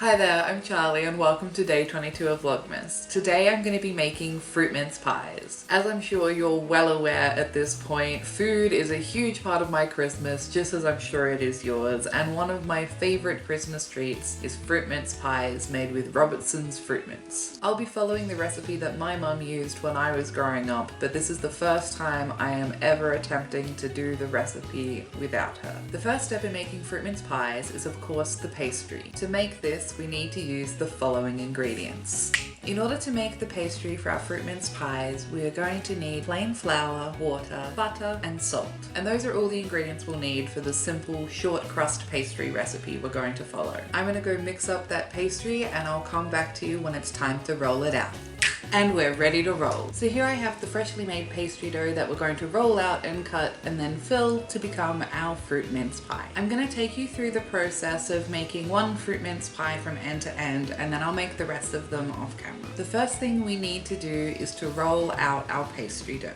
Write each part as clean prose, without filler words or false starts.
Hi there, I'm Charlie and welcome to day 22 of Vlogmas. Today I'm going to be making fruit mince pies. As I'm sure you're well aware at this point, food is a huge part of my Christmas, just as I'm sure it is yours, and one of my favorite Christmas treats is fruit mince pies made with Robertson's fruit mince. I'll be following the recipe that my mum used when I was growing up, but this is the first time I am ever attempting to do the recipe without her. The first step in making fruit mince pies is of course the pastry. To make this, we need to use the following ingredients. In order to make the pastry for our fruit mince pies, we are going to need plain flour, water, butter, and salt. And those are all the ingredients we'll need for the simple short crust pastry recipe we're going to follow. I'm gonna go mix up that pastry and I'll come back to you when it's time to roll it out. And we're ready to roll. So here I have the freshly made pastry dough that we're going to roll out and cut and then fill to become our fruit mince pie. I'm gonna take you through the process of making one fruit mince pie from end to end, and then I'll make the rest of them off camera. The first thing we need to do is to roll out our pastry dough.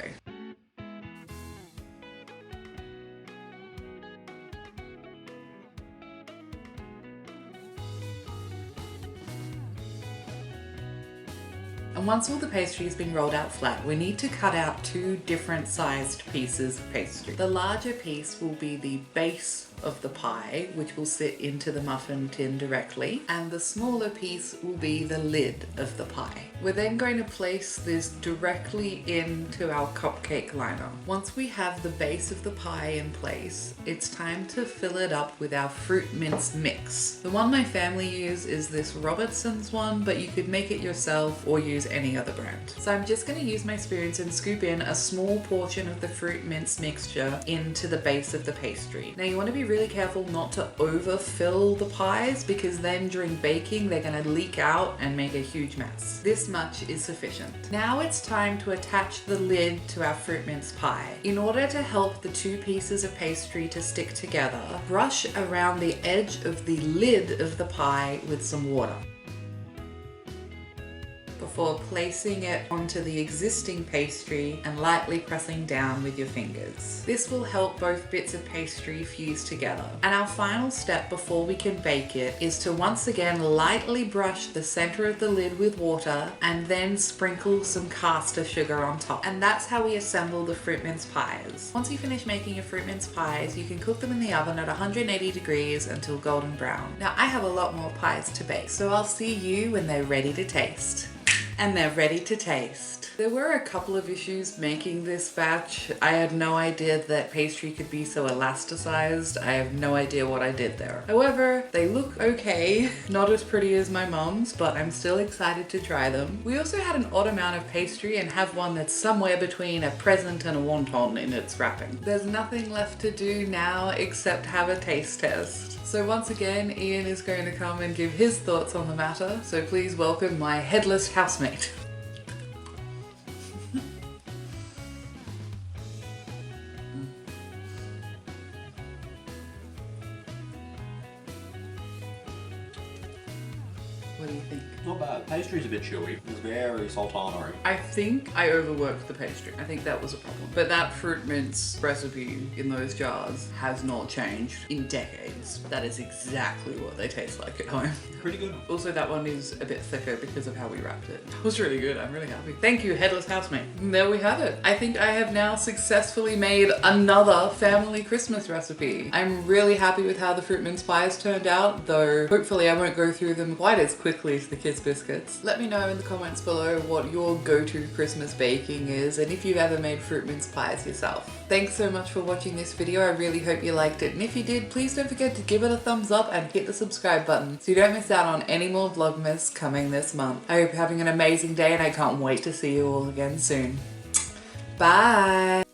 And once all the pastry has been rolled out flat, we need to cut out two different sized pieces of pastry. The larger piece will be the base of the pie, which will sit into the muffin tin directly, and the smaller piece will be the lid of the pie. We're then going to place this directly into our cupcake liner. Once we have the base of the pie in place, it's time to fill it up with our fruit mince mix. The one my family use is this Robertson's one, but you could make it yourself or use any other brand. So I'm just going to use my spoons and scoop in a small portion of the fruit mince mixture into the base of the pastry. Now you want to be really careful not to overfill the pies, because then during baking they're going to leak out and make a huge mess. This much is sufficient. Now it's time to attach the lid to our fruit mince pie. In order to help the two pieces of pastry to stick together, brush around the edge of the lid of the pie with some water before placing it onto the existing pastry and lightly pressing down with your fingers. This will help both bits of pastry fuse together. And our final step before we can bake it is to once again lightly brush the center of the lid with water and then sprinkle some caster sugar on top. And that's how we assemble the fruit mince pies. Once you finish making your fruit mince pies, you can cook them in the oven at 180 degrees until golden brown. Now I have a lot more pies to bake, so I'll see you when they're ready to taste. And they're ready to taste. There were a couple of issues making this batch. I had no idea that pastry could be so elasticized. I have no idea what I did there. However, they look okay. Not as pretty as my mom's, but I'm still excited to try them. We also had an odd amount of pastry and have one that's somewhere between a present and a wonton in its wrapping. There's nothing left to do now except have a taste test. So once again, Ian is going to come and give his thoughts on the matter, so please welcome my headless housemate. What do you think? Not bad. Pastry's a bit chewy. It's very sultanery. I think I overworked the pastry. I think that was a problem. But that fruit mince recipe in those jars has not changed in decades. That is exactly what they taste like at home. Pretty good. Also, that one is a bit thicker because of how we wrapped it. It was really good. I'm really happy. Thank you, headless housemate. And there we have it. I think I have now successfully made another family Christmas recipe. I'm really happy with how the fruit mince pies turned out, though hopefully I won't go through them quite as quickly as the kids' biscuits. Let me know in the comments below what your go-to Christmas baking is and if you've ever made fruit mince pies yourself. Thanks so much for watching this video. I really hope you liked it, and if you did, please don't forget to give it a thumbs up and hit the subscribe button so you don't miss out on any more Vlogmas coming this month. I hope you're having an amazing day and I can't wait to see you all again soon. Bye!